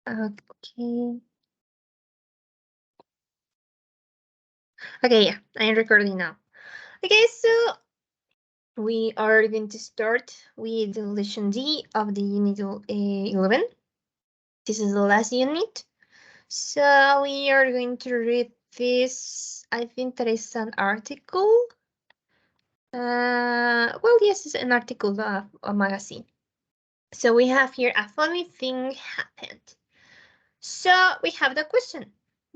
Okay. Okay, yeah, I'm recording now. Okay, so we are going to start with the lesson D of the unit 11. This is the last unit. So we are going to read this. I think there is an article. Well, yes, it's an article of a magazine. So we have here a funny thing happened. So we have the question.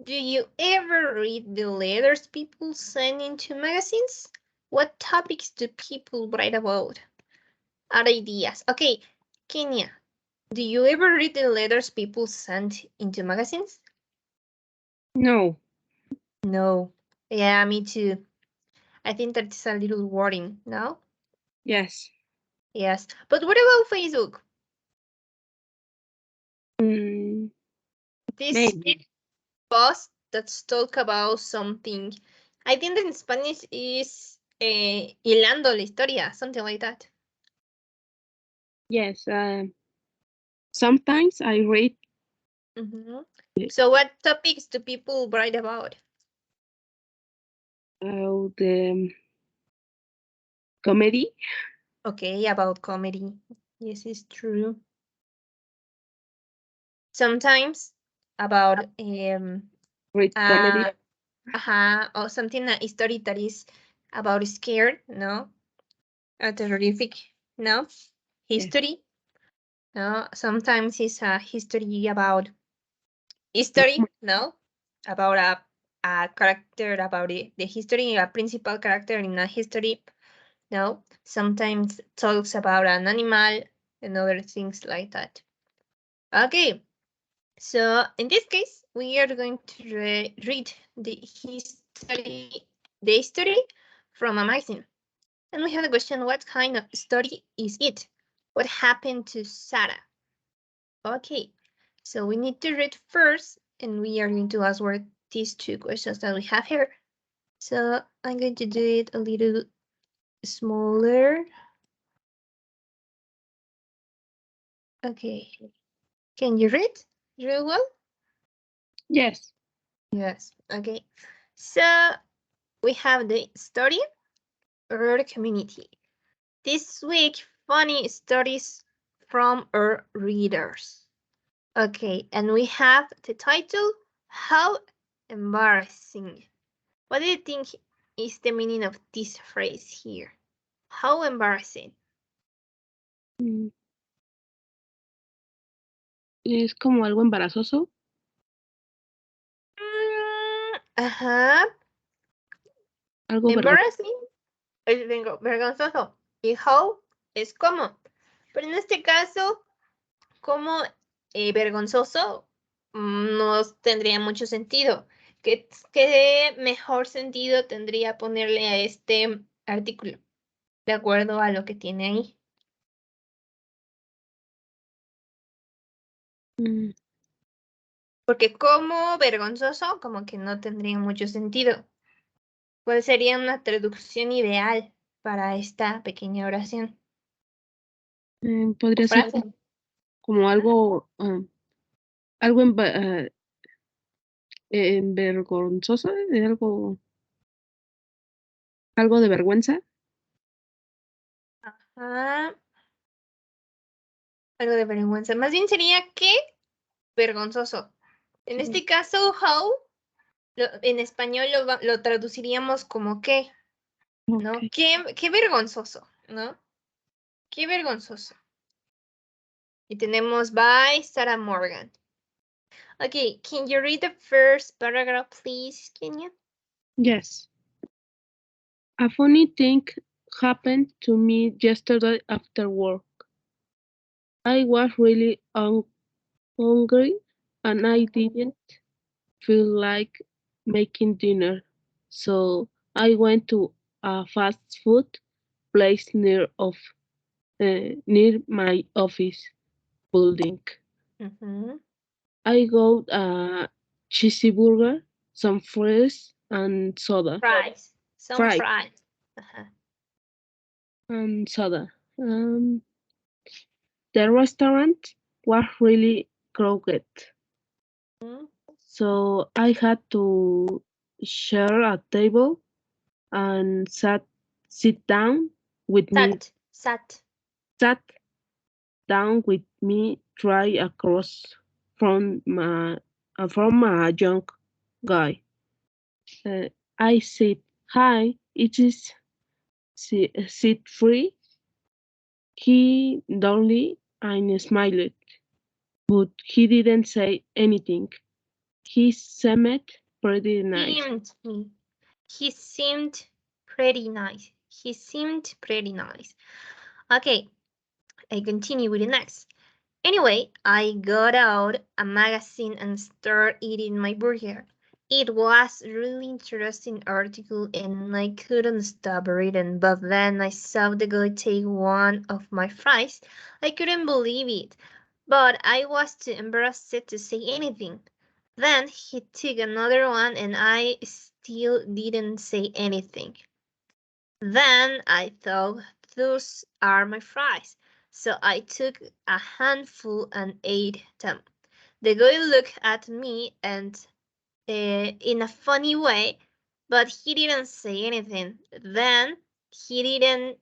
Do you ever read the letters people send into magazines? What topics do people write about? Are ideas. Okay, Kenya, do you ever read the letters people send into magazines? No. No. Yeah, me too. I think that's a little worrying, no? Yes. Yes. But what about Facebook? Mm, This maybe. post that's talk about something. I think that in Spanish is hilando la historia, something like that. Yes. Sometimes I read Mm-hmm. So what topics do people write about? the comedy. Okay, about comedy. Yes, it's true. Sometimes about Read comedy. uh or something a story that is about scared, no? A terrific, no? Yes. History, no? Sometimes it's a history about history, no? About a character, about the history, a principal character in a history, no? Sometimes talks about an animal and other things like that. Okay, so in this case, we are going to read the history from a magazine. And we have the question, what kind of story is it? What happened to Sarah? Okay, so we need to read first, and we are going to answer these two questions that we have here. So I'm going to do it a little smaller. Okay, can you read real well? Yes. Yes, okay. So we have the story or community. This week, funny stories from our readers. Okay, and we have the title, How Embarrassing. What do you think is the meaning of this phrase here? How embarrassing. Mm, es como algo embarazoso. Ajá, Algo vergonzoso. embarrassing es vergonzoso. Y how es como. Pero en este caso, como vergonzoso no tendría mucho sentido. ¿Qué mejor sentido tendría ponerle a este artículo? De acuerdo a lo que tiene ahí. Mm, Porque como vergonzoso, como que no tendría mucho sentido. ¿Cuál sería una traducción ideal para esta pequeña oración o podría ser frase? como algo, algo vergonzoso, algo de vergüenza. Ajá, algo de vergüenza. Más bien sería que vergonzoso. En este caso, how, en español lo traduciríamos como qué, ¿no? Okay. Qué vergonzoso, ¿no? Qué vergonzoso. Y tenemos by Sarah Morgan. Okay, can you read the first paragraph, please, Kenya? Yes. A funny thing happened to me yesterday after work. I was really hungry and I didn't feel like making dinner. So I went to a fast food place near my office building. Mm-hmm. I got a cheesy burger, some fries, and soda. Fries. Some Fries fries. Uh-huh. and soda. The restaurant was really crowded. Mm. So I had to share a table and sit down with me, Sat. sat down with me, try across from a young guy. I said, "Hi, it is seat free." He darkly and smiled, but he didn't say anything. He seemed pretty nice. Seemed me. He seemed pretty nice. He seemed pretty nice. Okay, I continue with the next. Anyway, I got out a magazine and started eating my burger. It was a really interesting article and I couldn't stop reading, but then I saw the guy take one of my fries. I couldn't believe it, but I was too embarrassed to say anything. Then he took another one and I still didn't say anything. Then I thought, those are my fries. So I took a handful and ate them. The guy looked at me and in a funny way, but he didn't say anything. Then he didn't.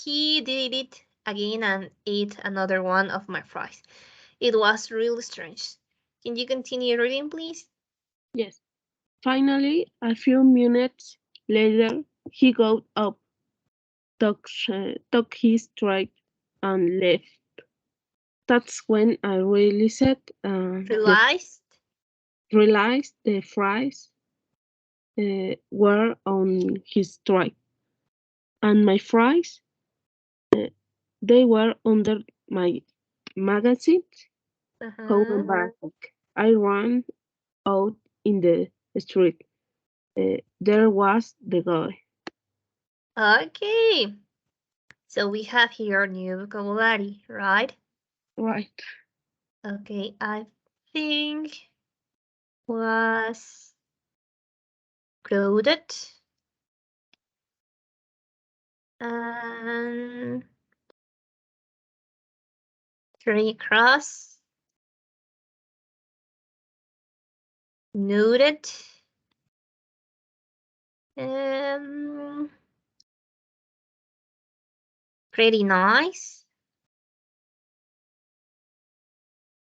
He did it again and ate another one of my fries. It was really strange. Can you continue reading, please? Yes. Finally, a few minutes later, he got up, took his drink, and left. That's when I Realized. realized the fries were on his tray, and my fries uh, they were under my magazine. How Uh-huh. embarrassing! I ran out in the street. There was the guy. Okay. So we have here new vocabulary, right? Right. Okay, I think was crowded and three cross, noted, um, pretty nice,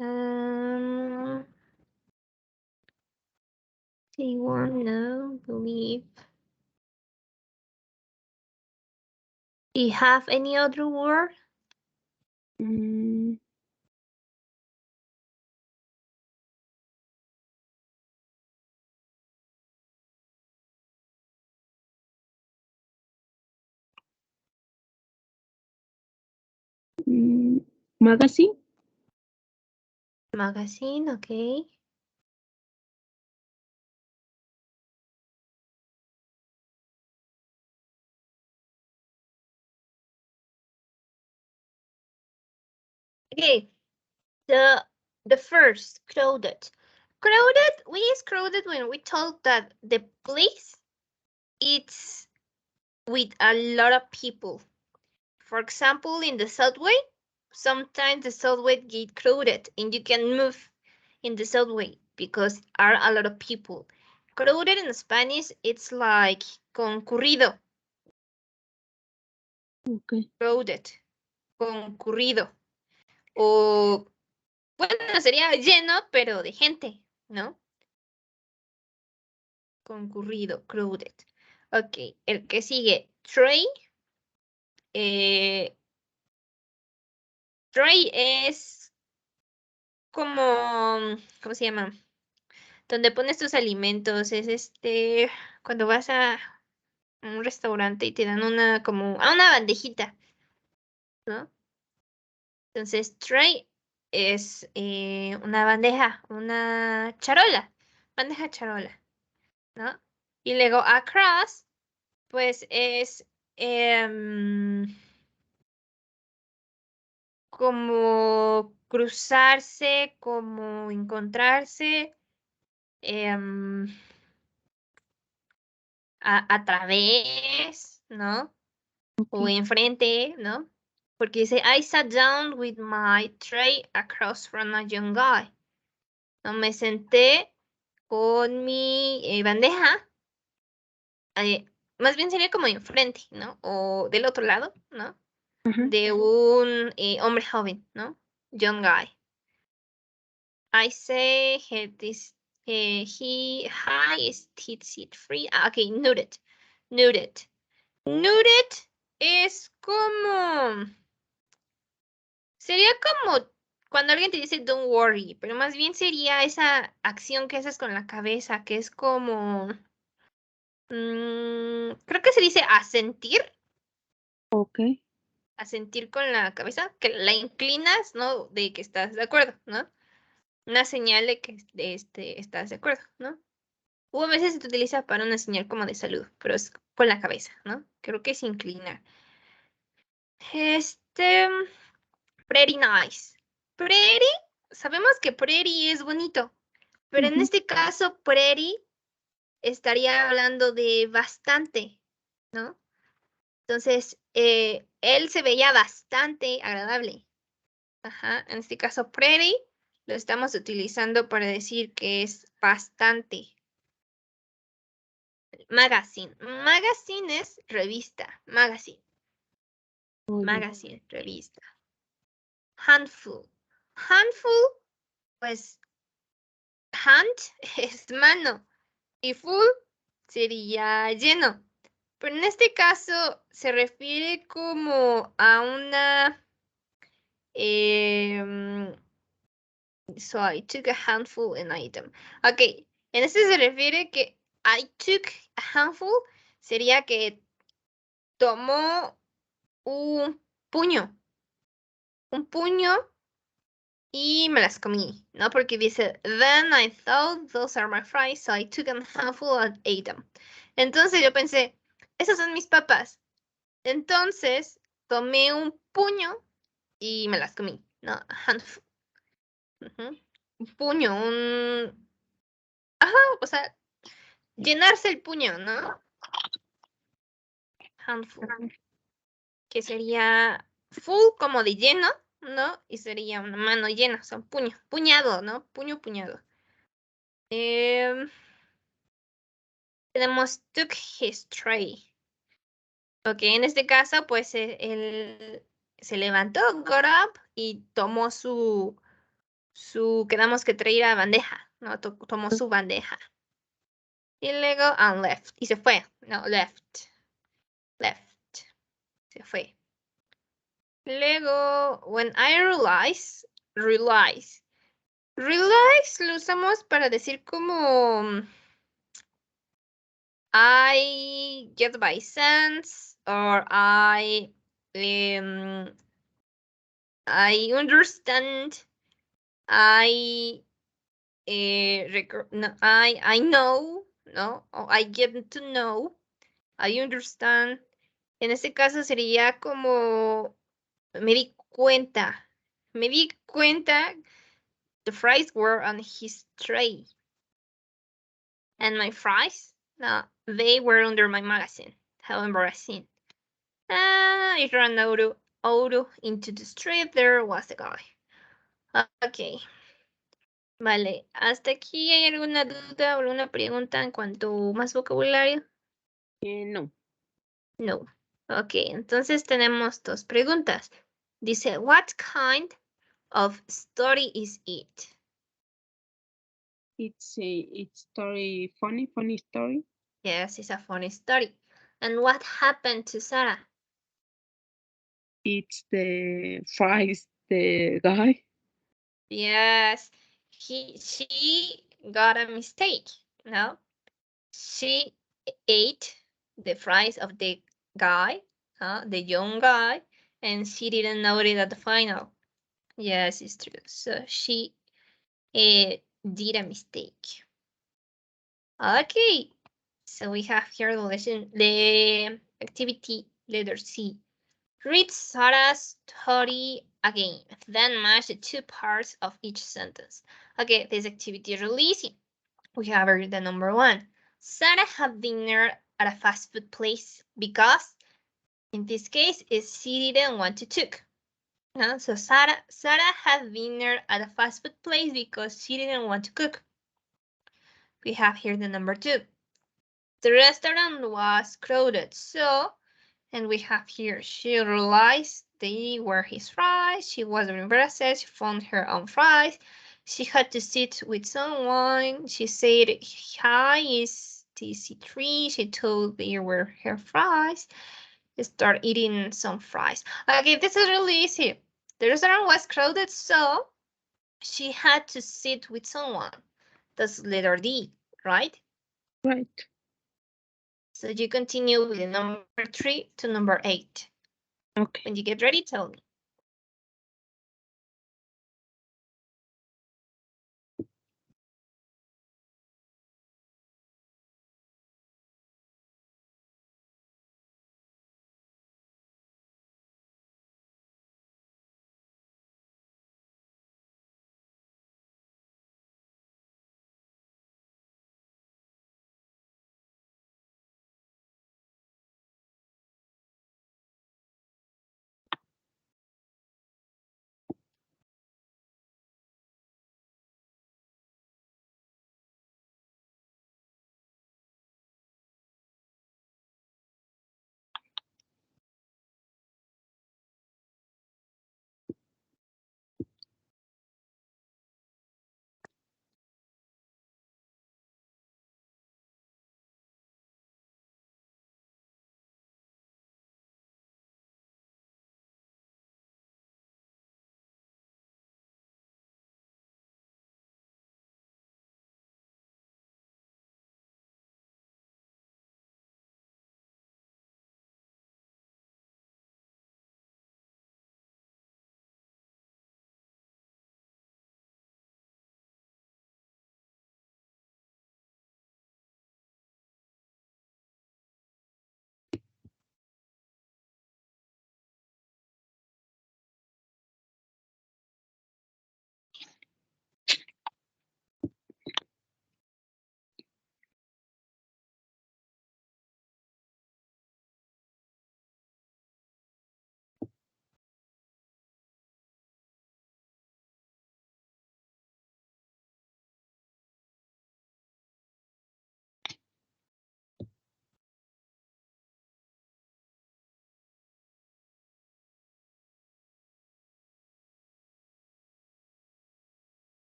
um, anyone no, believe. Do you have any other word? Mm, mm, magazine. Magazine, okay. Okay, the first crowded. Crowded, we use crowded when we told that the place it's with a lot of people. For example, in the subway, sometimes the subway get crowded and you can move in the subway because are a lot of people. Crowded in Spanish, it's like concurrido. Okay. Crowded, concurrido. O, bueno, sería lleno, pero de gente, ¿no? Concurrido, crowded. Ok, el que sigue, tray. Eh, tray es como, ¿cómo se llama? Donde pones tus alimentos, es cuando vas a un restaurante y te dan una como, una bandejita, ¿no? Entonces, tray es una bandeja, una charola, bandeja charola, ¿no? Y luego across, pues es como cruzarse, como encontrarse em, a través, ¿no? O Okay. enfrente, ¿no? Porque dice, I sat down with my tray across from a young guy. No, me senté con mi bandeja. Más bien sería como enfrente, ¿no? O del otro lado, ¿no? De un hombre joven, ¿no? Young guy. I say he is seat free. Okay, noted. Noted. Noted es como... Sería como cuando alguien te dice don't worry, pero más bien sería esa acción que haces con la cabeza, que es como... creo que se dice asentir. Ok. Asentir con la cabeza, que la inclinas, ¿no? De que estás de acuerdo, ¿no? Una señal de que estás de acuerdo, ¿no? O a veces se utiliza para una señal como de salud, pero es con la cabeza, ¿no? Creo que es inclinar. Pretty nice. Pretty, sabemos que pretty es bonito, pero en este caso pretty estaría hablando de bastante, ¿no? Entonces, él se veía bastante agradable. Ajá, en este caso pretty lo estamos utilizando para decir que es bastante. Magazine. Magazine es revista. Magazine. Magazine, revista. Handful. Handful, pues hand es mano y full sería lleno. Pero en este caso se refiere como a una... so I took a handful an item. Ok, en este se refiere que I took a handful sería que tomó un puño. Un puño y me las comí, ¿no? Porque dice, then I thought those are my fries, so I took a handful and ate them. Entonces yo pensé, esas son mis papas. Entonces tomé un puño y me las comí, ¿no? A handful. Un puño, un... Ajá, o sea, llenarse el puño, ¿no? Handful. Que sería full como de lleno, ¿no? Y sería una mano llena, o sea, un puño, puñado, ¿no? Puño, puñado. Tenemos took his tray. Ok, en este caso, pues él se levantó, got up, y tomó quedamos que traía bandeja, ¿no? Tomó su bandeja. Y luego, and left, y se fue, no, left, se fue. Luego, when I realize lo usamos para decir como I get by sense or I understand. I no, I know, ¿no? O I get to know. I understand. En este caso sería como me di cuenta. Me di cuenta the fries were on his tray. And my fries? No, they were under my magazine. How embarrassing. I ran out into the street. There was a guy. Ok. Vale, ¿hasta aquí hay alguna duda o alguna pregunta en cuanto a más vocabulario? No. No. Ok, entonces tenemos dos preguntas. Dice, what kind of story is it? It's a story, funny story. Yes, it's a funny story. And what happened to Sarah? It's the fries, the guy. Yes, she got a mistake. No, she ate the fries of the guy, the young guy, and she didn't know it at the final. Yes, it's true. So she did a mistake. Okay, so we have here the activity letter C. Read Sarah's story again, then match the two parts of each sentence. Okay, this activity is really easy. We have the number one. Sarah had dinner at a fast food place because In this case, is she didn't want to cook. So Sarah had dinner at a fast food place because she didn't want to cook. We have here the number 2. The restaurant was crowded, so, and we have here, she realized they were his fries. She was embarrassed. She found her own fries. She had to sit with someone. She said, hi, is TC3. She told they were her fries. Start eating some fries. Okay, this is really easy. The restaurant was crowded, so she had to sit with someone. That's letter D, right? Right. So you continue with the number 3 to number 8. Okay. When you get ready, tell me.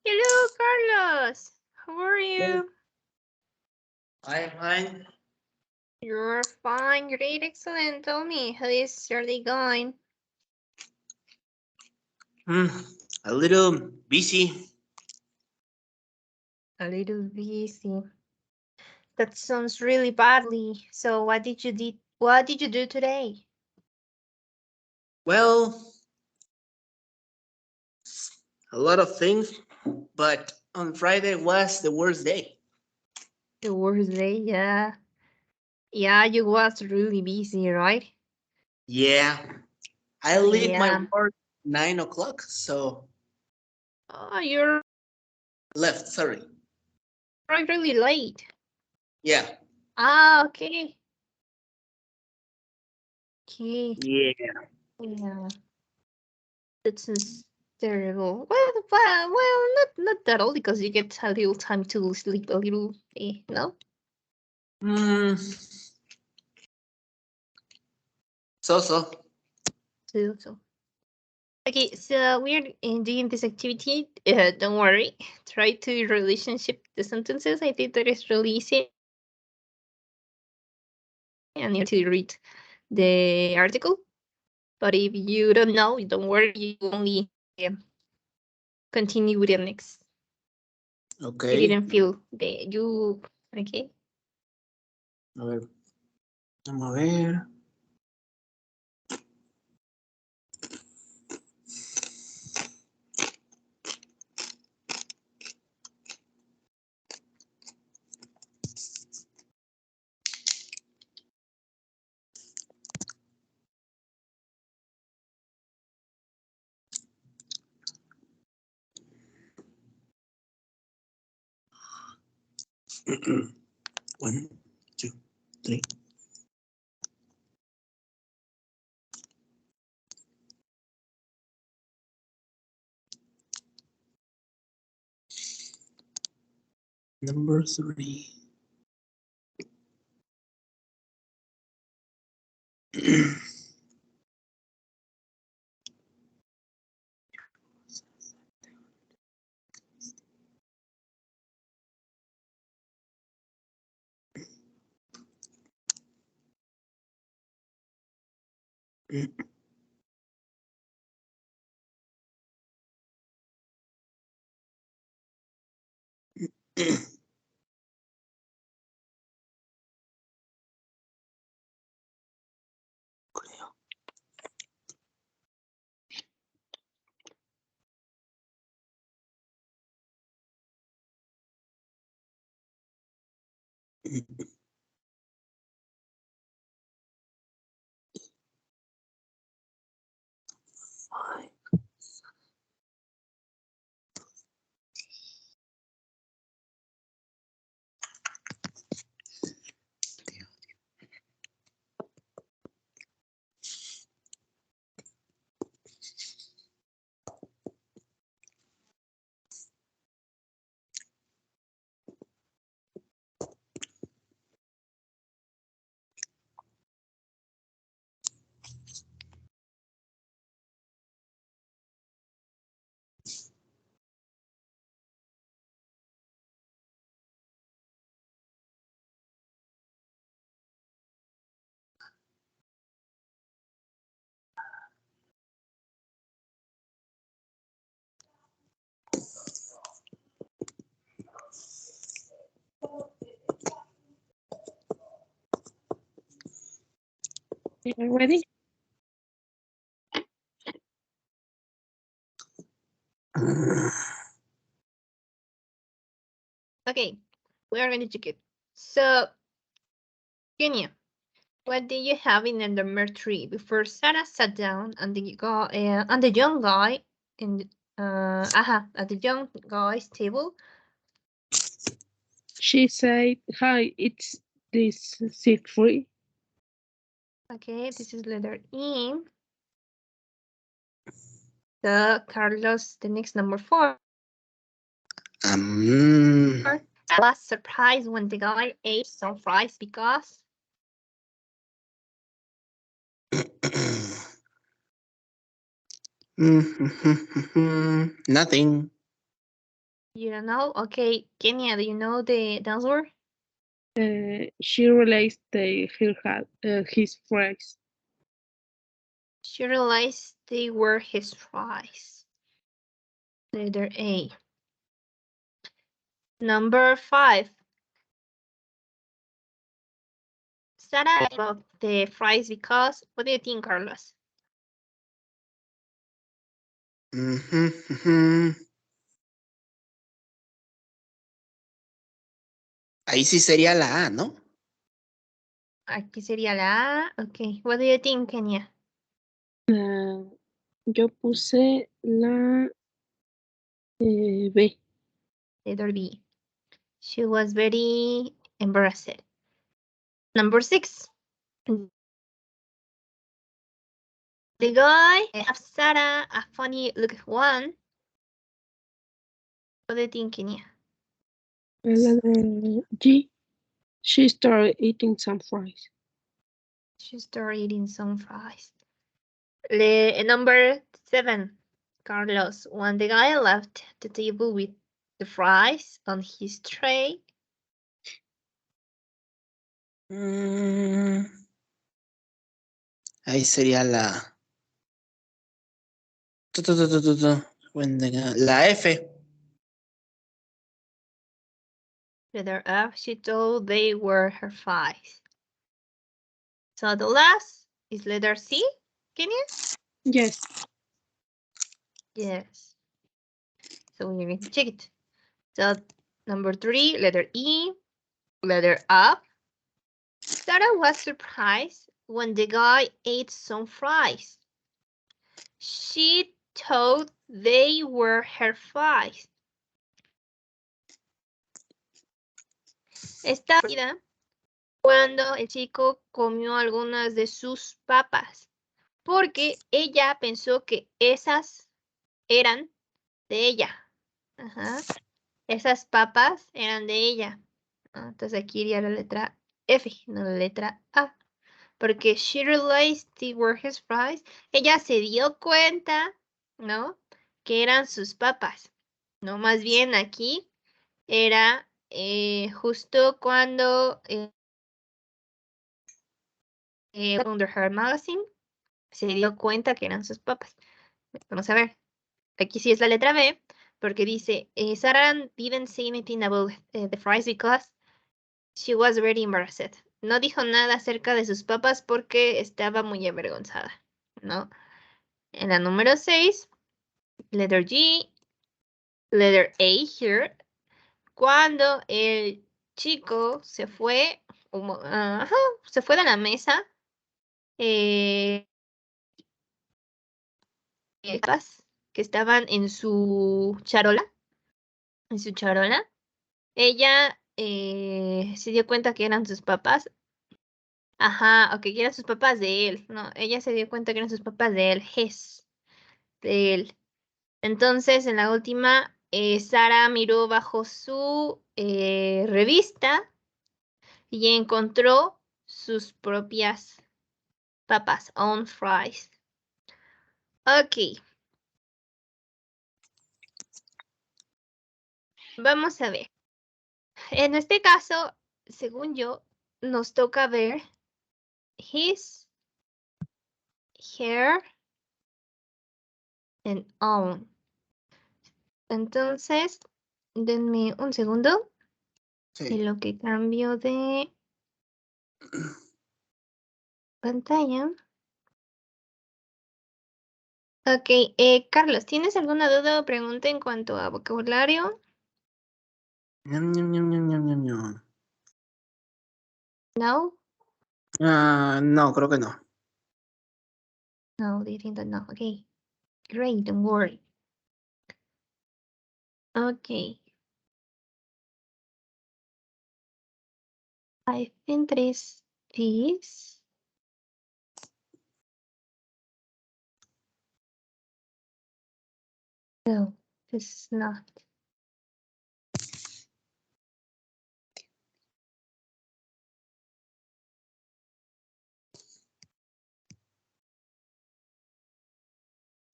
Hello, Carlos. How are you? I'm fine. You're fine. Great, excellent. Tell me, how is your day going? A little busy. A little busy. That sounds really badly. So what did you do today? Well, a lot of things, but on Friday was the worst day. The worst day, yeah. Yeah, you was really busy, right? Yeah, I leave my Yeah. work 9 o'clock, so Oh, you're left. Sorry. really late. Yeah. Ah, okay. Okay. Yeah. Yeah. That sounds terrible. Well, not that all because you get a little time to sleep a little. No. Mm, so. So. Okay, so we're doing this activity. Don't worry. Try to relationship the sentences. I think that is really easy. And you to read the article. But if you don't know, don't worry. You only continue with the next. You Okay. didn't feel the you. Okay. A ver. Vamos a ver. One, two, three. Number 3. Five. You ready? Okay, we are going to check it. So, Kenya, what do you have in the number 3? Before Sarah sat down and the young guy in at the young guy's table. She said, "Hi, it's this seat free." Okay, this is letter E. The Carlos, the next number 4. I was surprised when the guy ate some fries because Nothing. you don't know. Okay, Kenya, do you know the answer? She realized he had his fries. She realized they were his fries. Letter A. Number 5. Sarah about the fries because, what do you think, Carlos? Ujú, ujú. Ahí sí sería la A, ¿no? Aquí sería la A. Ok. What do you think, Kenia? Yo puse la B. Letter B. She was very embarrassed. Number 6. The guy have Sarah a funny look one. What do you think, Kenia? La de G. She started eating some fries. She started eating some fries. Number 7. Carlos. When the guy left the table with the fries on his tray. Ahí sería la... La F. Letter F. She told they were her fries. So the last is letter C. Kenia? Yes. Yes. So we're going to check it. So number 3, letter E, letter F. Sarah was surprised when the guy ate some fries. She thought they were her fries. Está vida cuando el chico comió algunas de sus papas, porque ella pensó que esas eran de ella. Ajá. Esas papas eran de ella. Entonces aquí iría la letra F, no la letra A. Porque she realized they were his fries. Ella se dio cuenta, ¿no? Que eran sus papas. No, más bien aquí era justo cuando Under Her Magazine se dio cuenta que eran sus papas. Vamos a ver. Aquí sí es la letra B, porque dice, Sarah didn't say anything about the fries because she was very embarrassed. No dijo nada acerca de sus papas porque estaba muy avergonzada, ¿no? En la número 6, letter G, letter A here, cuando el chico se fue, se fue de la mesa, que estaban en su charola, ella se dio cuenta que eran sus papás. Ajá, ok, que eran sus papás de él, no, ella se dio cuenta que eran sus papás de él, de él. Entonces, en la última, Sara miró bajo su revista y encontró sus propias papas, own fries. Ok. Vamos a ver. En este caso, según yo, nos toca ver his, her, and own. Entonces, denme un segundo. Sí. En lo que cambio de pantalla. Ok, Carlos, ¿tienes alguna duda o pregunta en cuanto a vocabulario? Ñam, ñam, ñam, ñam, ñam, ñam, ñam. No? No, creo que no. No, they think that no. Okay, great, don't worry. Okay. I think that is this. No, this is not.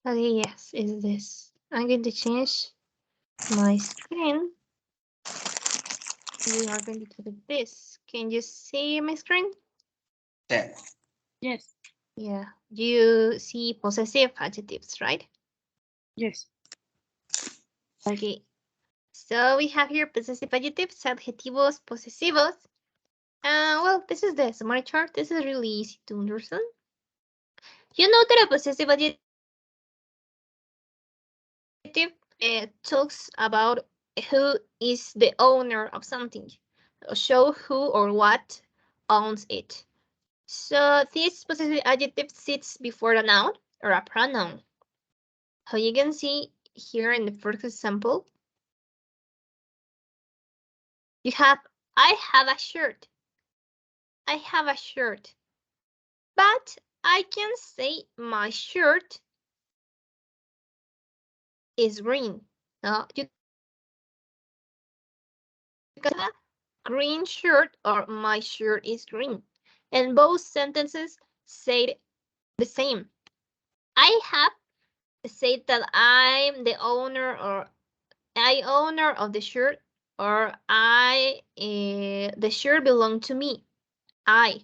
Okay, yes, it's this. I'm going to change my screen. We are going to do this. Can you see my screen? Sí. Yes. Yeah, you see possessive adjectives, right? Yes. Okay, so we have here possessive adjectives, adjetivos posesivos. Well, this is the summary chart. This is really easy to understand. You know that a possessive adjective talks about who is the owner of something. Show who or what owns it. So this possessive adjective sits before a noun or a pronoun. How you can see here in the first example, you have, I have a shirt. I have a shirt. But I can say my shirt is green. No, you can have a green shirt or my shirt is green. And both sentences say the same. I have said that I'm the owner or I owner of the shirt, or the shirt belongs to me. I.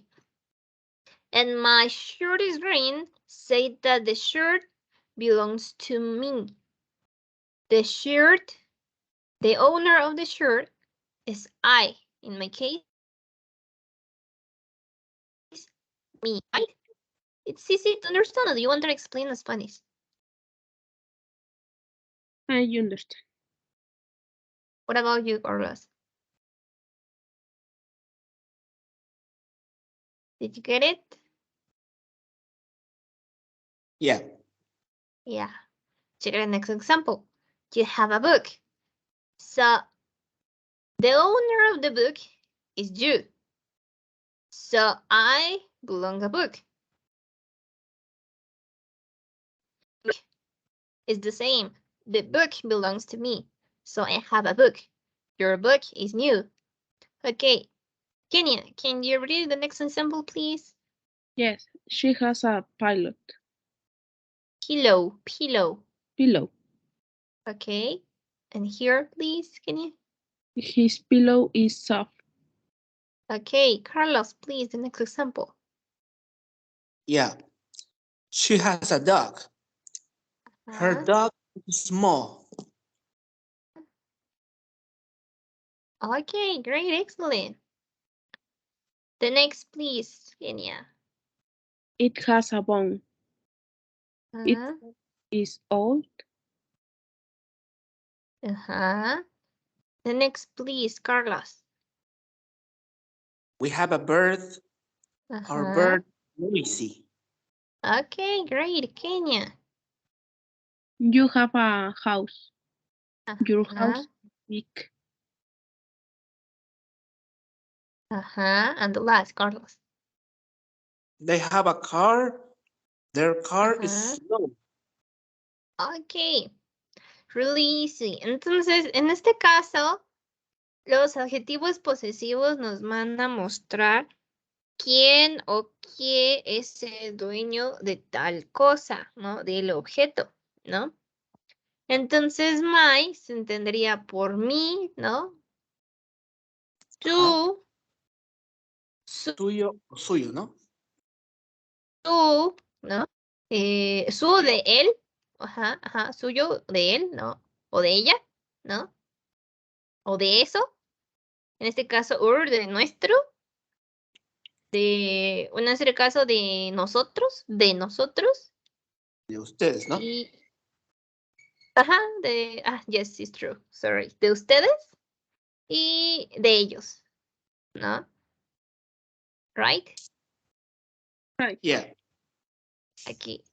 And my shirt is green, say that the shirt belongs to me. The shirt, the owner of the shirt is I. In my case, me. Right? It's easy to understand. Do you want to explain in Spanish? I understand. What about you, Carlos? Did you get it? Yeah. Yeah. Check the next example. You have a book. So the owner of the book is you. So I belong a book. It's the same. The book belongs to me. So I have a book. Your book is new. Okay. Kenya, can you read the next example, please? Yes, she has a pilot. Pillow, pillow. Pillow. Okay. And here, please, Kenya. His pillow is soft. Okay, Carlos, please, the next example. Yeah. She has a dog. Her dog is small. Okay, great, excellent. The next, please, Kenya. It has a bone. It is old. The next, please, Carlos. We have a bird. Our bird is noisy. Okay, great, Kenya. You have a house. Your house is big. And the last, Carlos. They have a car. Their car is slow. Ok, really easy. Entonces, en este caso, los adjetivos posesivos nos van a mostrar quién o qué es el dueño de tal cosa, ¿no? Del objeto, ¿no? Entonces, my se entendería por mí, ¿no? Tú, Tuyo o suyo, ¿no? tú, ¿no? Su de él, suyo de él, ¿no? O de ella, ¿no? O de eso. En este caso, de nuestro. En este caso, de nosotros. De nosotros. De ustedes, ¿no? Y, yes, it's true. Sorry. De ustedes y de ellos, ¿no? Right? Right. Yeah. Aquí.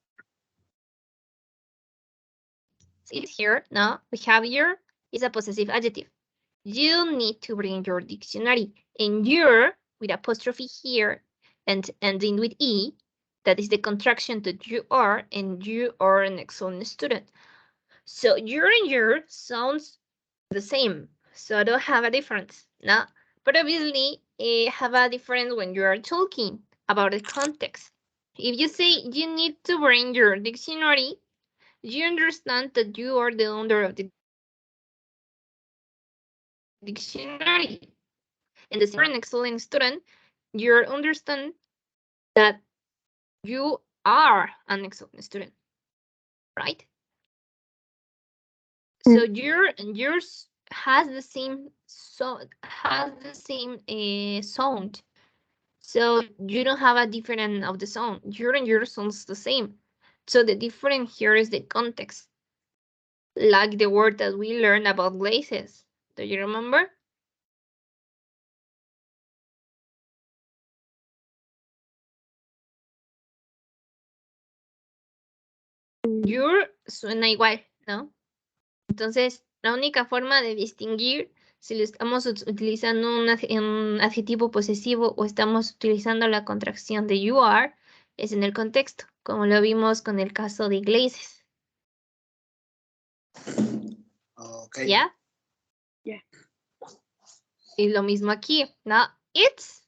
See here, no? We have here is a possessive adjective. You need to bring your dictionary. And your, with apostrophe here, and ending with E, that is the contraction to you are, and you are an excellent student. So your and your sounds the same. So I don't have a difference, no? But obviously, have a difference when you are talking about the context. If you say you need to bring your dictionary, you understand that you are the owner of the dictionary. And as you're an excellent student, you understand that you are an excellent student, right? So yours has the same sound. So you don't have a different of the sound. Your and your sounds the same. So the difference here is the context. Like the word that we learned about glazes. Do you remember? Your suena igual, ¿no? Entonces, la única forma de distinguir si lo estamos utilizando un adjetivo posesivo o estamos utilizando la contracción de you are es en el contexto, como lo vimos con el caso de glazes. Okay. ¿Ya? Yeah. Y lo mismo aquí, ¿no? It's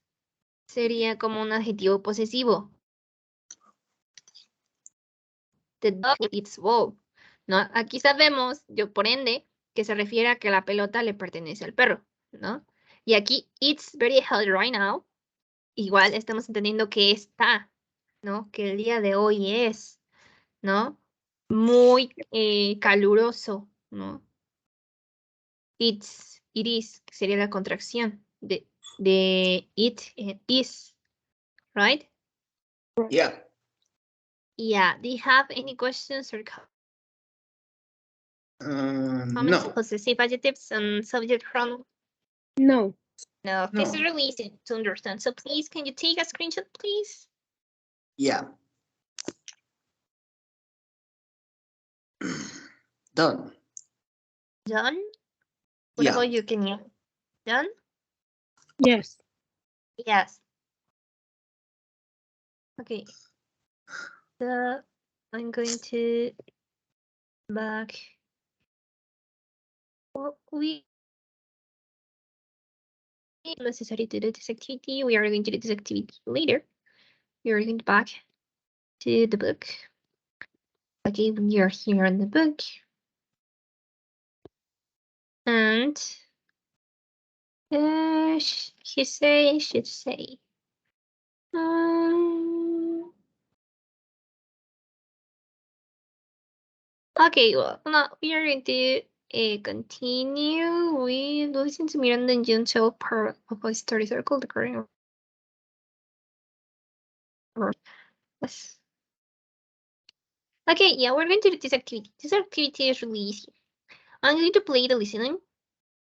sería como un adjetivo posesivo. The dog eats ball. ¿No? Aquí sabemos, yo por ende, que se refiere a que la pelota le pertenece al perro, ¿no? Y aquí, it's very hot right now. Igual estamos entendiendo que está, ¿no? Que el día de hoy es, ¿no? Muy caluroso, ¿no? It is, que sería la contracción de it is, right? Yeah. Yeah, do you have any questions or comments? No. Possessive adjectives and subject pronoun? No. No, this is No. really easy to understand. So please, can you take a screenshot, please? Yeah. Done. Done? What Yeah. about you, Kenya? Done? Yes. Yes. Okay. So I'm going to back. Well, we necessary to do this activity. We are going to do this activity later. We are going back to the book. Okay, we are here in the book. And he say, should say. Okay, well, now we are going to continue with listen to Miranda and June tell part of a story circle, the current. Yes. Okay, yeah, we're going to do this activity. This activity is really easy. I'm going to play the listening,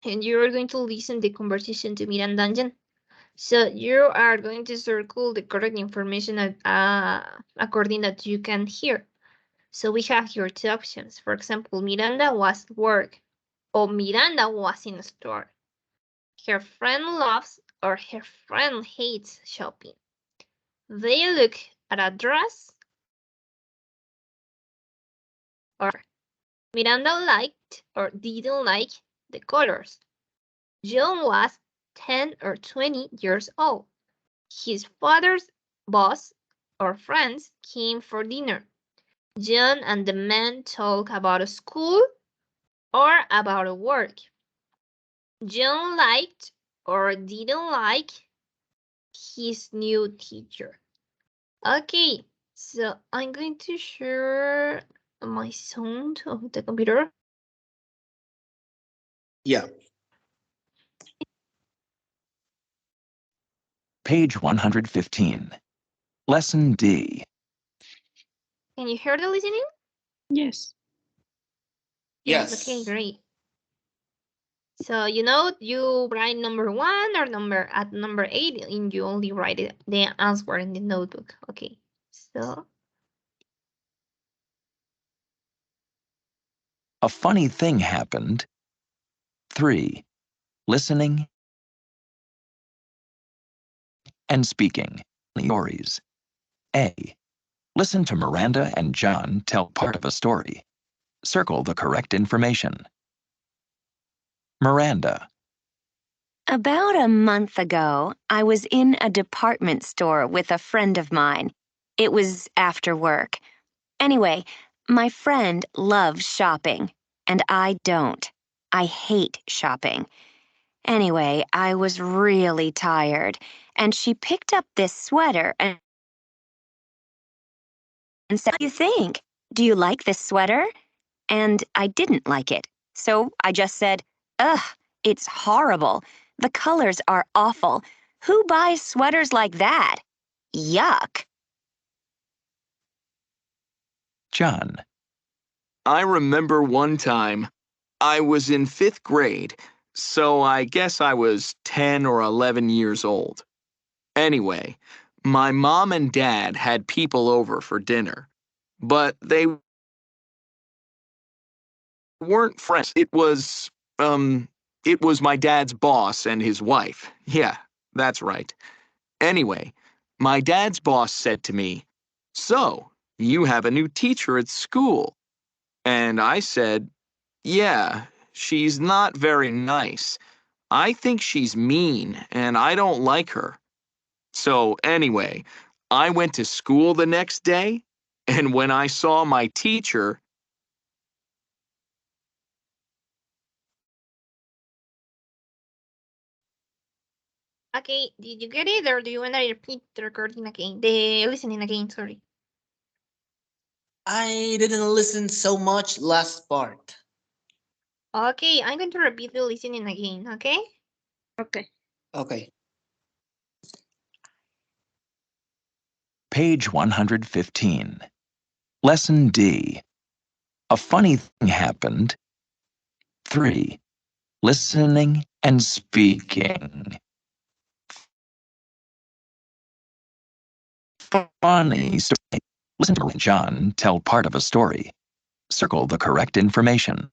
and you're going to listen the conversation to Miranda and June. So you are going to circle the correct information according that you can hear. So we have here two options. For example, Miranda was at work, or Miranda was in a store. Her friend loves or her friend hates shopping. They look at a dress or Miranda liked or didn't like the colors. John was 10 or 20 years old. His father's boss or friends came for dinner. John and the man talk about school or about work. John liked or didn't like his new teacher. Okay, so I'm going to share my sound of the computer. Yeah. Page 115. Lesson D. Can you hear the listening? Yes. Yes. Yes. Okay, great. So you write number 1 or number 8, and you only write the answer in the notebook. Okay, so A funny thing happened. 3. Listening and speaking. Stories. A. Listen to Miranda and John tell part of a story. Circle the correct information. Miranda. About a month ago, I was in a department store with a friend of mine. It was after work. Anyway, my friend loves shopping, and I don't. I hate shopping. Anyway, I was really tired, and she picked up this sweater and said, "What do you think? Do you like this sweater?" And I didn't like it. So I just said, "Ugh, it's horrible. The colors are awful. Who buys sweaters like that? Yuck." John. I remember one time I was in 5th grade, so I guess I was 10 or 11 years old. Anyway, my mom and dad had people over for dinner, but they weren't friends. It was my dad's boss and his wife. Yeah, that's right. Anyway, my dad's boss said to me, "So, you have a new teacher at school?" And I said, "Yeah, she's not very nice. I think she's mean, and I don't like her." So anyway, I went to school the next day, and when I saw my teacher, Okay, did you get it, or do you want to repeat the recording again? The listening again, sorry. I didn't listen so much last part. Okay, I'm going to repeat the listening again, okay? Okay. Okay. Page 115. Lesson D. A funny thing happened. 3. Listening and speaking. Funny story. Listen to John tell part of a story. Circle the correct information.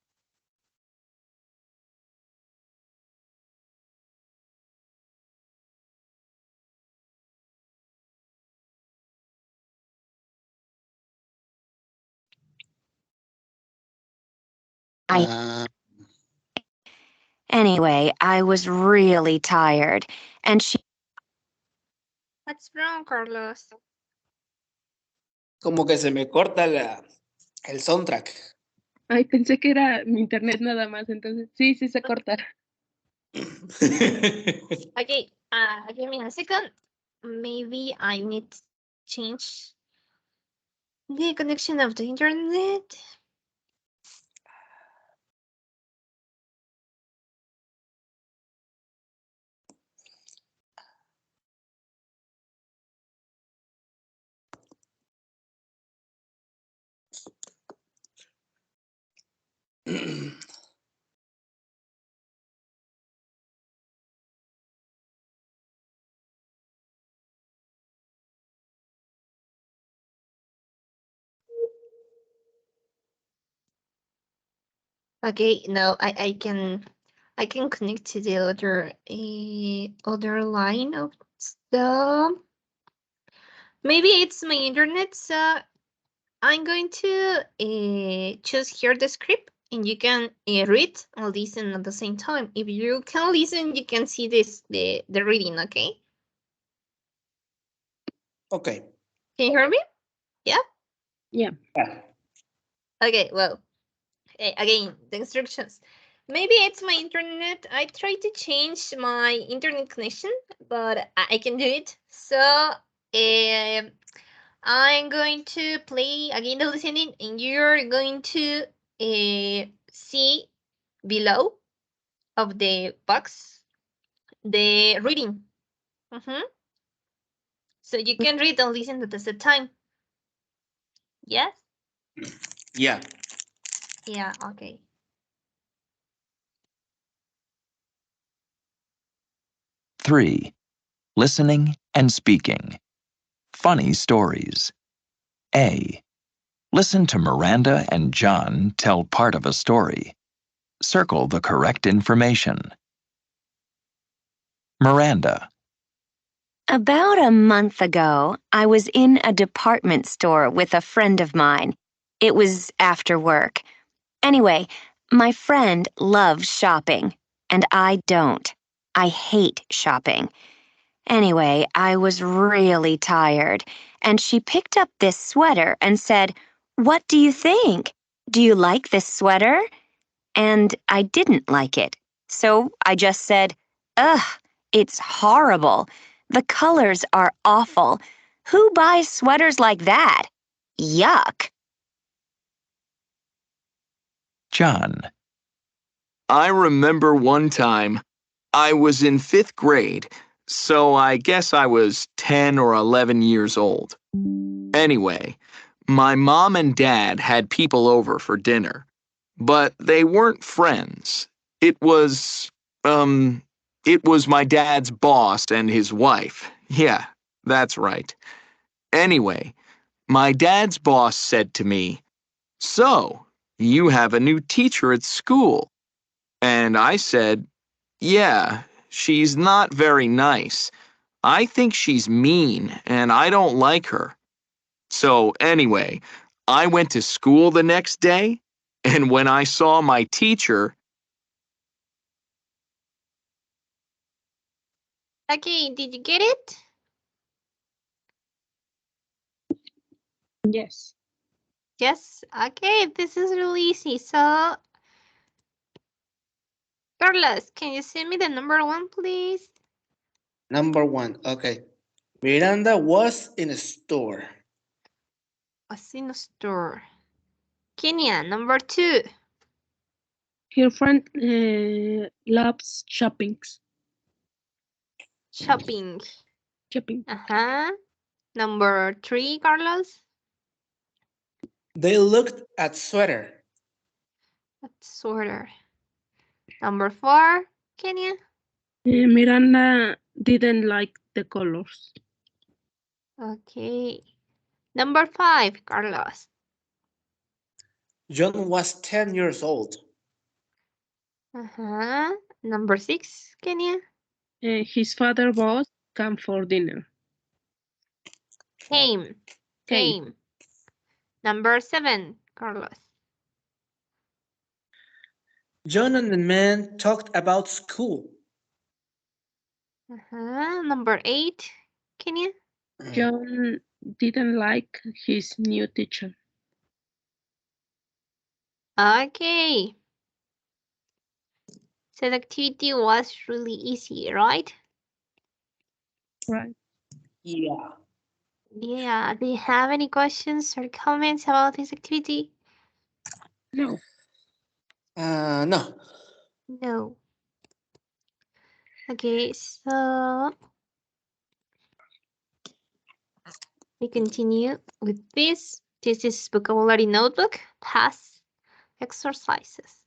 Anyway, I was really tired, and she What's wrong, Carlos? Como que se me corta el soundtrack. Ay, pensé que era mi internet nada más, entonces sí, sí se corta. Okay, give me a second. Maybe I need to change the connection of the internet. Okay, no, I can connect to the other line of the. Maybe it's my internet, so I'm going to choose here the script, and you can read and listen at the same time. If you can listen, you can see the reading. Okay. Okay. Can you hear me? Yeah. Yeah. Okay. Well, again, the instructions. Maybe it's my internet. I tried to change my internet connection, but I can do it. So I'm going to play again the listening, and you're going to see below of the box the reading. So you can read and listen at the same time. Yes? Yeah. Yeah, okay. Three. Listening and speaking. Funny stories. A. Listen to Miranda and John tell part of a story. Circle the correct information. Miranda. About a month ago, I was in a department store with a friend of mine. It was after work. Anyway, my friend loves shopping, and I don't. I hate shopping. Anyway, I was really tired, and she picked up this sweater and said, "What do you think? Do you like this sweater?" And I didn't like it. So I just said, "Ugh, it's horrible. The colors are awful. Who buys sweaters like that? Yuck." John. I remember one time I was in 5th grade, so I guess I was 10 or 11 years old. Anyway, My mom and dad had people over for dinner, but they weren't friends. It was, it was my dad's boss and his wife. Yeah, that's right. Anyway, my dad's boss said to me, "So, you have a new teacher at school." And I said, "Yeah, she's not very nice. I think she's mean, and I don't like her." So anyway, I went to school the next day, and when I saw my teacher, Okay, did you get it? Yes. Yes. Okay, this is really easy. So, Carlos, can you send me the number one, please? Number one. Okay. Miranda was in a store. Was in a store. Kenya, number two. Her friend loves shopping. Shopping. Shopping. Number three, Carlos. They looked at sweater. That's order. Number four, Kenya. Miranda didn't like the colors. Okay. Number five, Carlos. John was 10 years old. Number six, Kenya. His father boss came for dinner. Came. Came. Number seven, Carlos. John and the man talked about school. Number eight, Kenya. John didn't like his new teacher. Okay. So the activity was really easy, right? Right. Yeah. Yeah. Do you have any questions or comments about this activity? No. No. No. Okay, so we continue with this. This is vocabulary notebook, past exercises.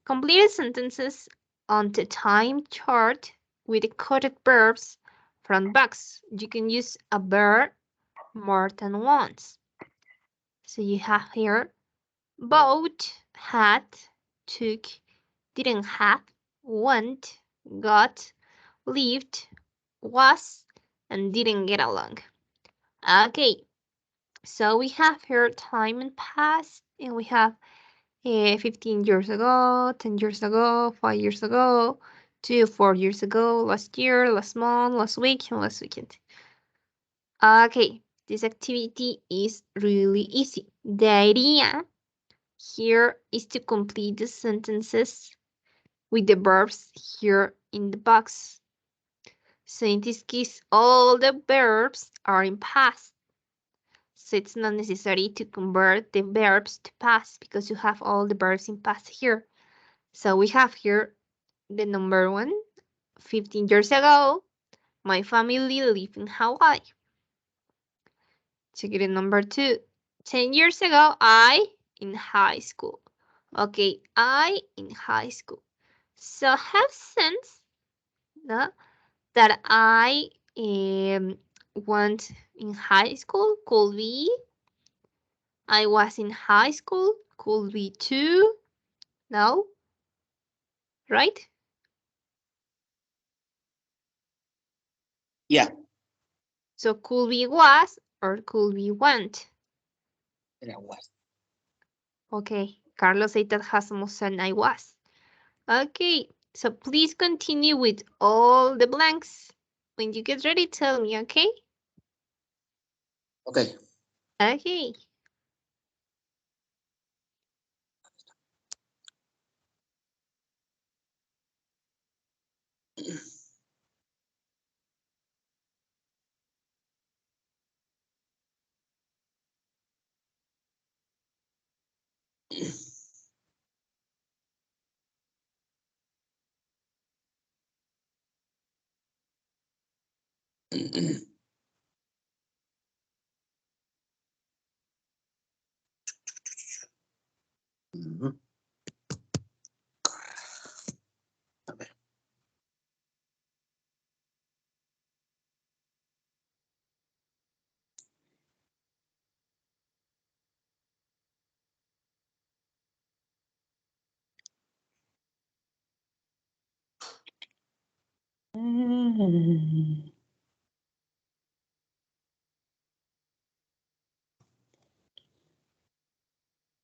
Complete sentences on the time chart with the coded verbs from box. You can use a verb more than once. So you have here bought, had, took, didn't have, went, got, lived, was, and didn't get along. Okay, so we have here time and past, and we have 15 years ago, 10 years ago, 5 years ago, 2, 4 years ago, last year, last month, last week, and last weekend. Okay, this activity is really easy. The idea here is to complete the sentences with the verbs here in the box. So in this case, all the verbs are in past. So it's not necessary to convert the verbs to past because you have all the verbs in past here. So we have here the number one, 15 years ago, my family lived in Hawaii. Check it number two, 10 years ago, I in high school. Okay, I in high school. So have sense no, that I went in high school could be I was in high school could be too. No, right? Yeah. So could be was or could be went. It was. Okay, Carlos said that has more than I was. Okay, so please continue with all the blanks. When you get ready, tell me, okay? Okay. Okay. Ujú. A ver.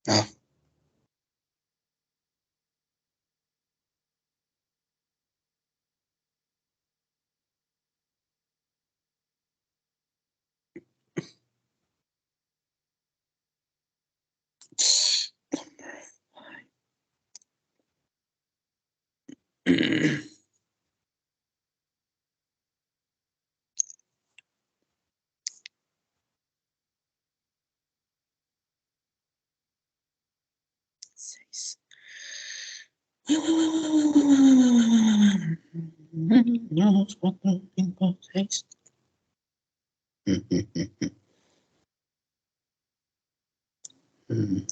Ah. Seis. Dos, cuatro, cinco, seis.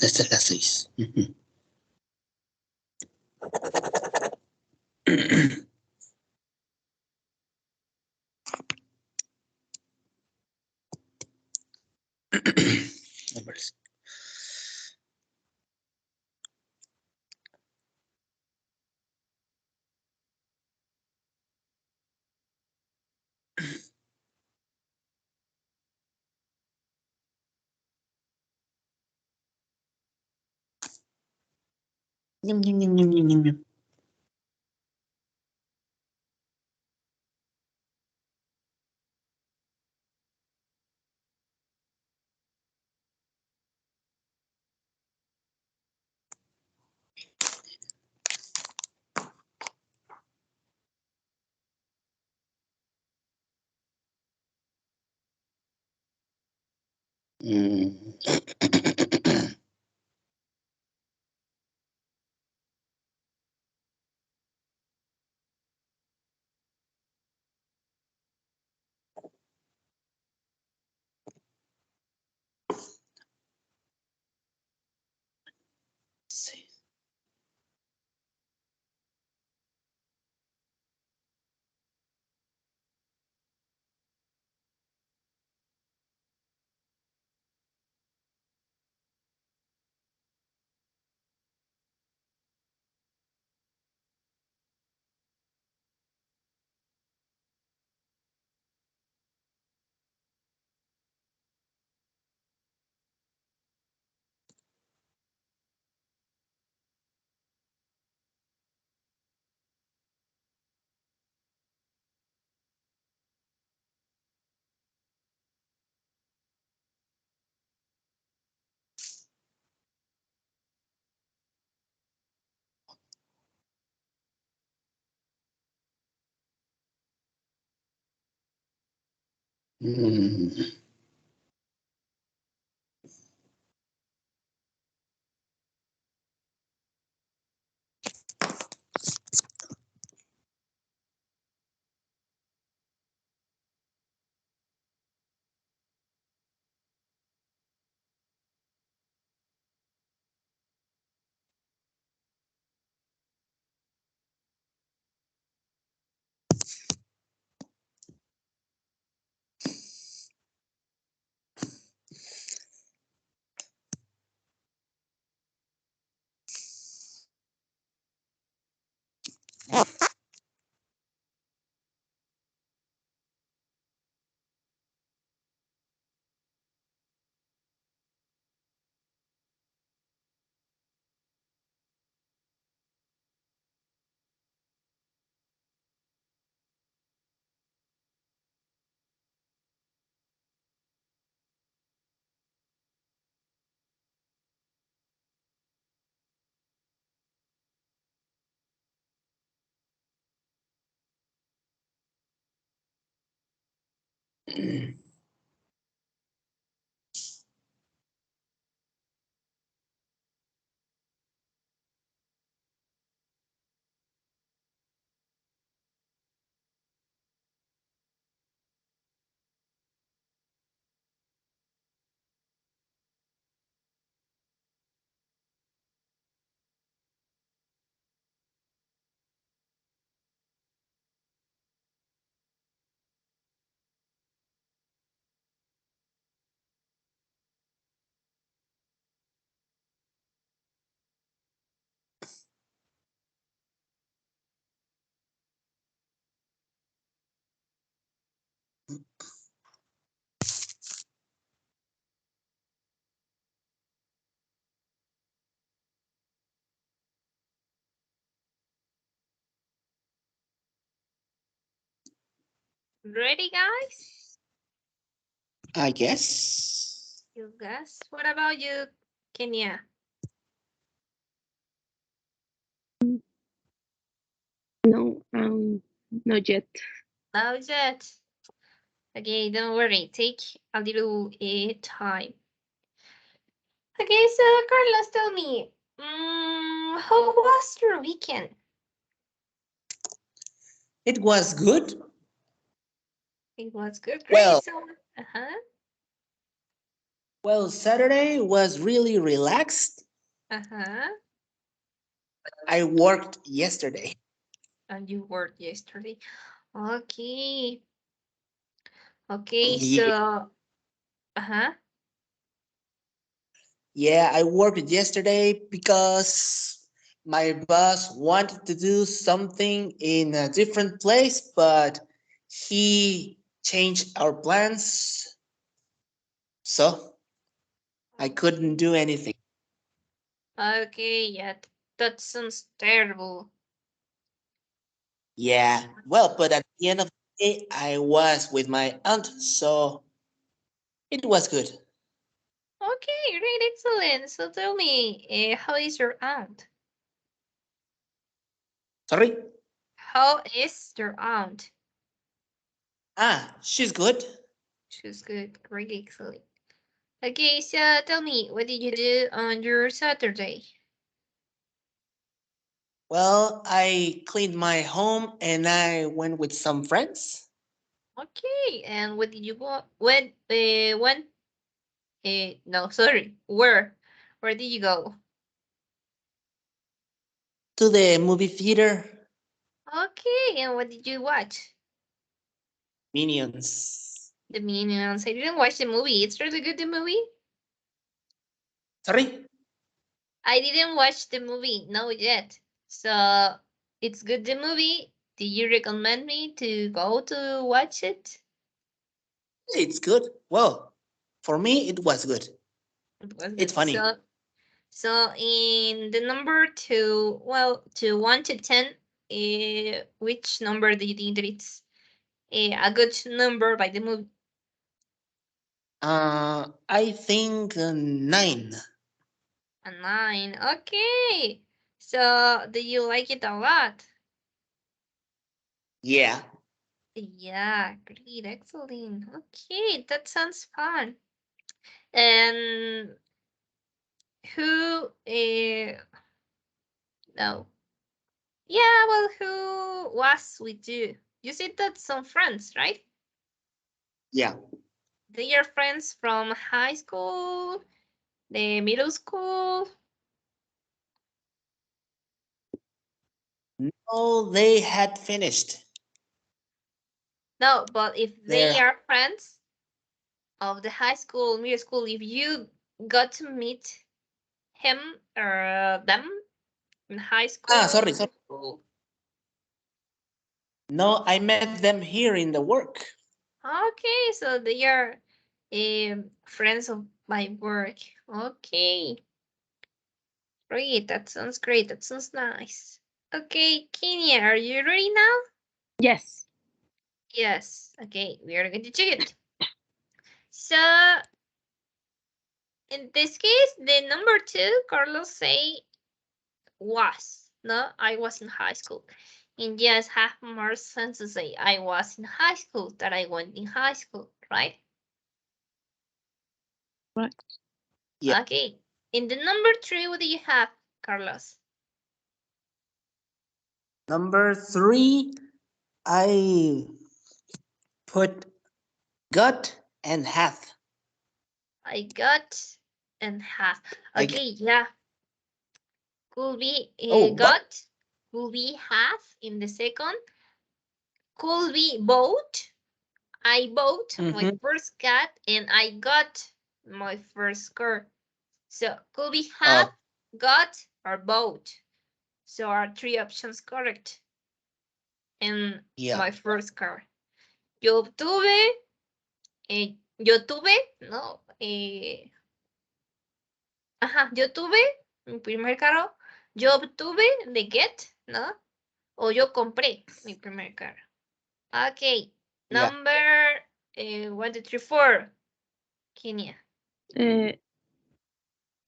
Esta es la seis. Numbers. Nhum, nhum, nhum, nhum, nhum, nhum, nhum. Seis. Ready, guys? I guess. You guess. What about you, Kenya? No, not yet. Not yet. Okay, don't worry. Take a little time. Okay, so Carlos, tell me, how was your weekend? It was good. It was good. Great. Well, So, uh-huh, well, Saturday was really relaxed. uh-huh. I worked yesterday. And you worked yesterday. Okay. Okay, Yeah, so, uh-huh. yeah, I worked yesterday because my boss wanted to do something in a different place, but he changed our plans, so I couldn't do anything. Okay, yeah, that sounds terrible. Yeah, well, but at the end of the day, I was with my aunt, so it was good. Okay, great, excellent. So tell me, how is your aunt? Sorry? How is your aunt? Ah, she's good. She's good, great, excellent. Okay, so tell me, what did you do on your Saturday? Well, I cleaned my home and I went with some friends Okay, and what did you go? No, sorry, where? Where did you go? to the movie theater. Okay, and what did you watch? Minions. The Minions. I didn't watch the movie. It's really good, the movie. Sorry? I didn't watch the movie, no yet. So it's good, the movie. Do you recommend me to go to watch it? It's good. Well, for me, it was good. It was It's good. funny. So in the number two, well, to 1 to 10, which number do you think that it's a good number by the movie? I think 9. A 9. Okay. So do you like it a lot? Yeah. Yeah, great, excellent. Okay, that sounds fun. And who? No. Yeah, well, who was with you? You said that some friends, right? Yeah. They are friends from high school, the middle school. No, they had finished No, but if they their. are friends of the high school, middle school, if you got to meet him or them in high Ah, school, sorry, sorry. middle school. No, I met them here in the work. Okay, so they are friends of my work. Okay, great. That sounds great. That sounds nice. Okay, Kenya, are you ready now? Yes. Yes. Okay, we are going to check it. So in this case, the number 2, Carlos say was. No, I was in high school. And yes, have more sense to say I was in high school that I went in high school, right? Right. Yeah. Okay. In the number 3, what do you have, Carlos? Number 3, I put got and hath. I got and have. I Okay, yeah. Could be oh, but got, could be have in the second, could be bought. I bought my mhm. first cat and I got my first car. So could be uh, have, got, or bought. So are 3 options correct in yeah. my first car. Yo obtuve, yo tuve, ¿no? Yo tuve mi primer carro. Yo obtuve de get, ¿no? O yo compré mi primer carro. Ok. Yeah. Number 1, 2, 3, 4. Kenia.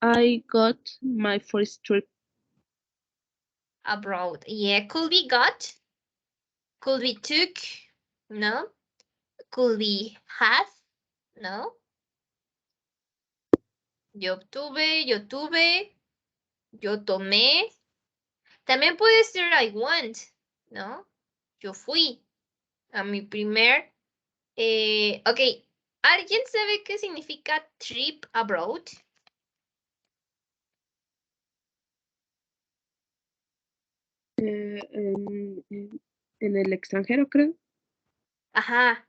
I got my first trip. Abroad. Yeah, could be got. Could be took. No. Could be have. No. Yo obtuve, yo tuve, yo tomé. También puede ser I went, ¿no? Yo fui a mi primer. Ok, ¿alguien sabe qué significa trip abroad? En el extranjero, creo. Ajá,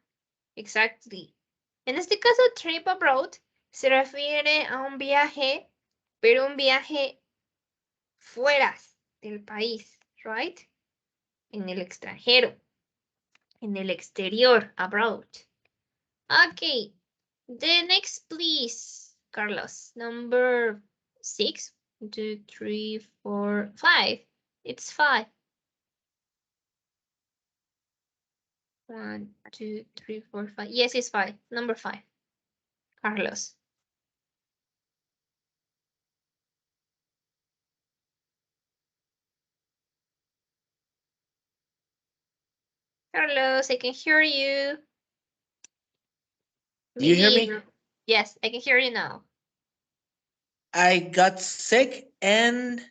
exactly. En este caso, trip abroad se refiere a un viaje, pero un viaje fuera del país, right? En el extranjero, en el exterior, abroad. Okay, the next, please, Carlos. Number 6, 1, 2, 3, 4, 5. It's 5. 1, 2, 3, 4, 5. Yes, it's 5. Number 5. Carlos. Carlos, I can hear you. Do you hear me? Yes, I can hear you now. I got sick and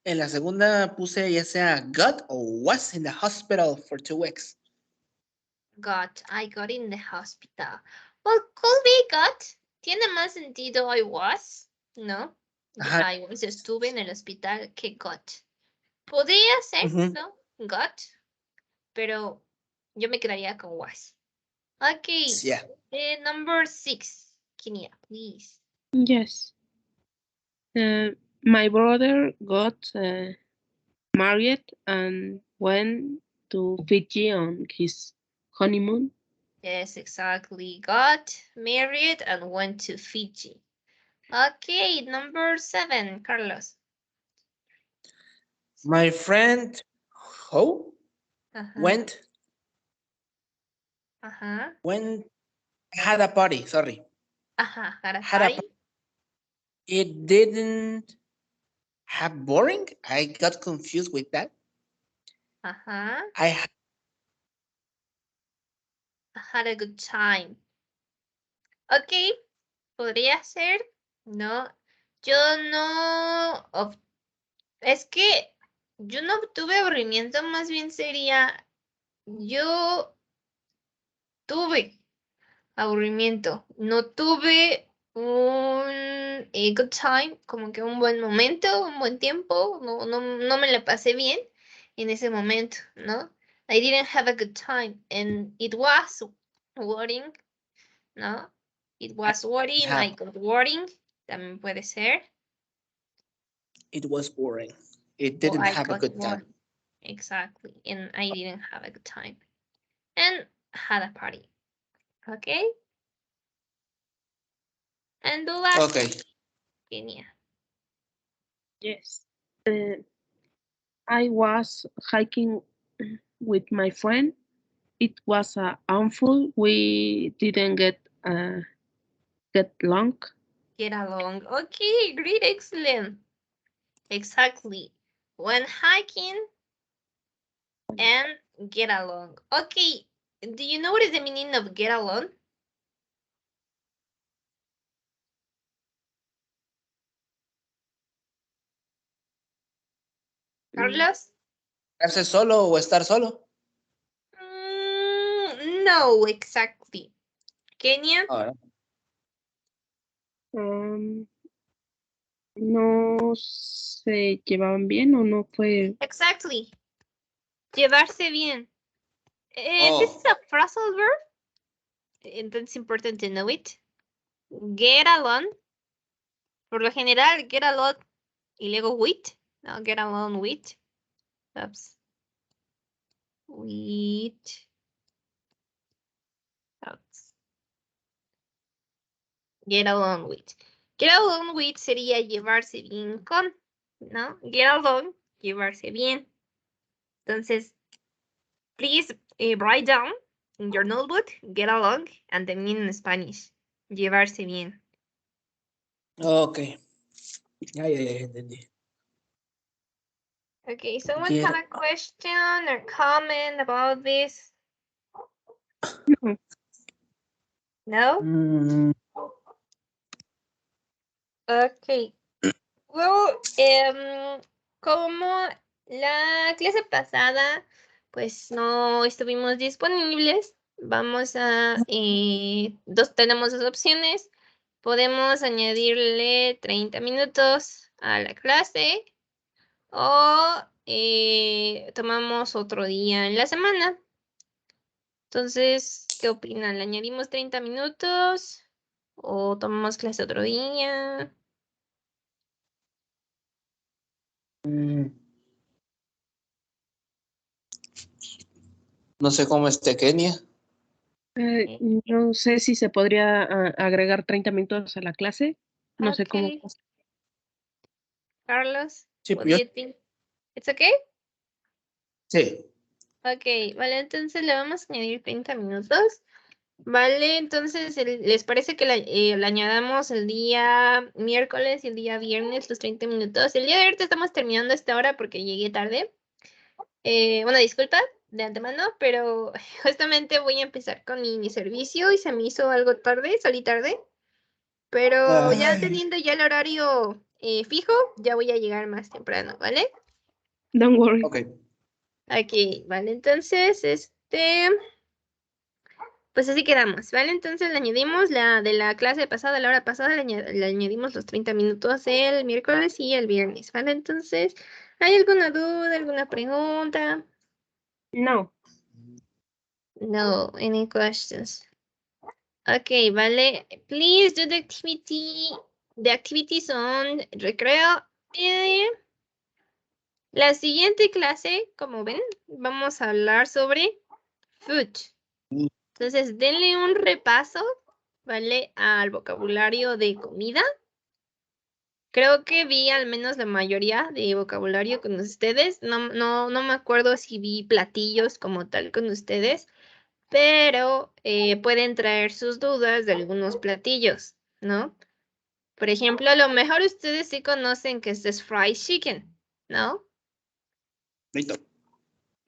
en la segunda puse ya sea got or was in the hospital for 2 weeks. I got in the hospital. Well, could be got. Tiene más sentido I was, ¿no? Ajá. I was, estuve en el hospital que got. Podría ser, ¿no? Got, pero yo me quedaría con was. Okay. Yeah. Number 6, Kenia, please. Yes. My brother got married and went to Fiji on his honeymoon. Yes, exactly. Got married and went to Fiji. Okay, number 7, Carlos. My friend who went had a party, sorry. Had a Had a party. It didn't have boring. I got confused with that. I had a good time. Ok, podría ser. No, yo no. Es que yo no obtuve aburrimiento, más bien sería. Yo tuve aburrimiento. No tuve un good time, como que un buen momento, un buen tiempo. No me la pasé bien en ese momento, ¿no? I didn't have a good time. And it was boring, ¿no? It was boring, I got boring. También puede ser. It was boring. It Or didn't I have a got good bored. time. Exactly. And I didn't have a good time. And had a party. Okay? And the last one, Kenia. Yes. I was hiking with my friend. It was harmful. We didn't get along. Get along. Okay, great, excellent. Exactly. When hiking and get along. Okay, do you know what is the meaning of get along? Carlos? ¿Estarse solo o estar solo? No, exactly. Kenia? No se llevaban bien o no fue. Exactly. Llevarse bien. This is a phrasal verb. And it's important to know it. Get along. Por lo general, get along y luego with. No, get along with. Oops. With Outs. Get along with. Get along with sería llevarse bien con, ¿no? Get along, llevarse bien. Entonces, please write down in your notebook, get along, and the meaning in Spanish. Llevarse bien. Okay. Ya entendí. Okay, someone Get- have a question or comment about this? No? Okay. Well, como la clase pasada, pues no estuvimos disponibles, vamos a, tenemos dos opciones. Podemos añadirle 30 minutos a la clase o tomamos otro día en la semana. Entonces, ¿qué opinan? ¿Le añadimos 30 minutos o tomamos clase otro día? No sé cómo esté Kenia. No sé si se podría agregar 30 minutos a la clase. No sé cómo. Okay. Carlos, Sí, what do you think? It's okay? Sí. Ok, vale, entonces le vamos a añadir 30 minutos. Vale, entonces, ¿les parece que le añadamos el día miércoles y el día viernes los 30 minutos? El día de ahorita estamos terminando a esta hora porque llegué tarde. Una disculpa de antemano, pero justamente voy a empezar con mi servicio y se me hizo algo tarde, salí tarde. Pero ya teniendo ya el horario fijo, ya voy a llegar más temprano, ¿vale? Don't worry. Ok. Aquí, vale, entonces, pues así quedamos, ¿vale? Entonces le añadimos de la clase pasada, la hora pasada, le añadimos los 30 minutos el miércoles y el viernes, ¿vale? Entonces, ¿hay alguna duda, alguna pregunta? No. No, any questions? Okay, vale. Please do the activities on recreo. La siguiente clase, como ven, vamos a hablar sobre food. Entonces, denle un repaso, ¿vale? Al vocabulario de comida. Creo que vi al menos la mayoría de vocabulario con ustedes. No me acuerdo si vi platillos como tal con ustedes, pero pueden traer sus dudas de algunos platillos, ¿no? Por ejemplo, a lo mejor ustedes sí conocen que este es fried chicken, ¿no? Listo.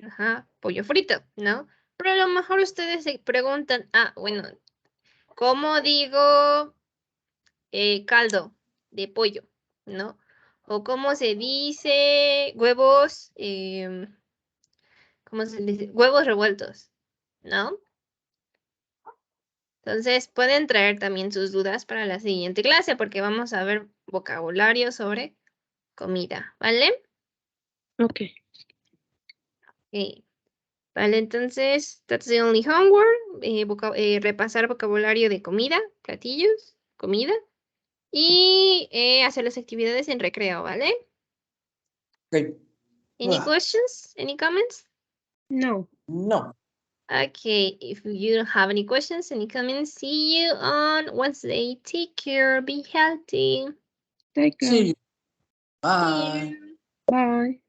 Ajá, pollo frito, ¿no? Pero a lo mejor ustedes se preguntan, bueno, ¿cómo digo caldo de pollo, ¿no? O cómo se dice huevos, ¿cómo se dice? Huevos revueltos, ¿no? Entonces pueden traer también sus dudas para la siguiente clase porque vamos a ver vocabulario sobre comida, ¿vale? Ok. Okay. Vale, entonces, that's the only homework. Repasar vocabulario de comida, platillos, comida. Y hacer las actividades en recreo, ¿vale? Ok. Any questions? Any comments? No. No. Okay, if you don't have any questions, any comments, see you on Wednesday. Take care, be healthy. Take care. See you. See Bye. you. Bye.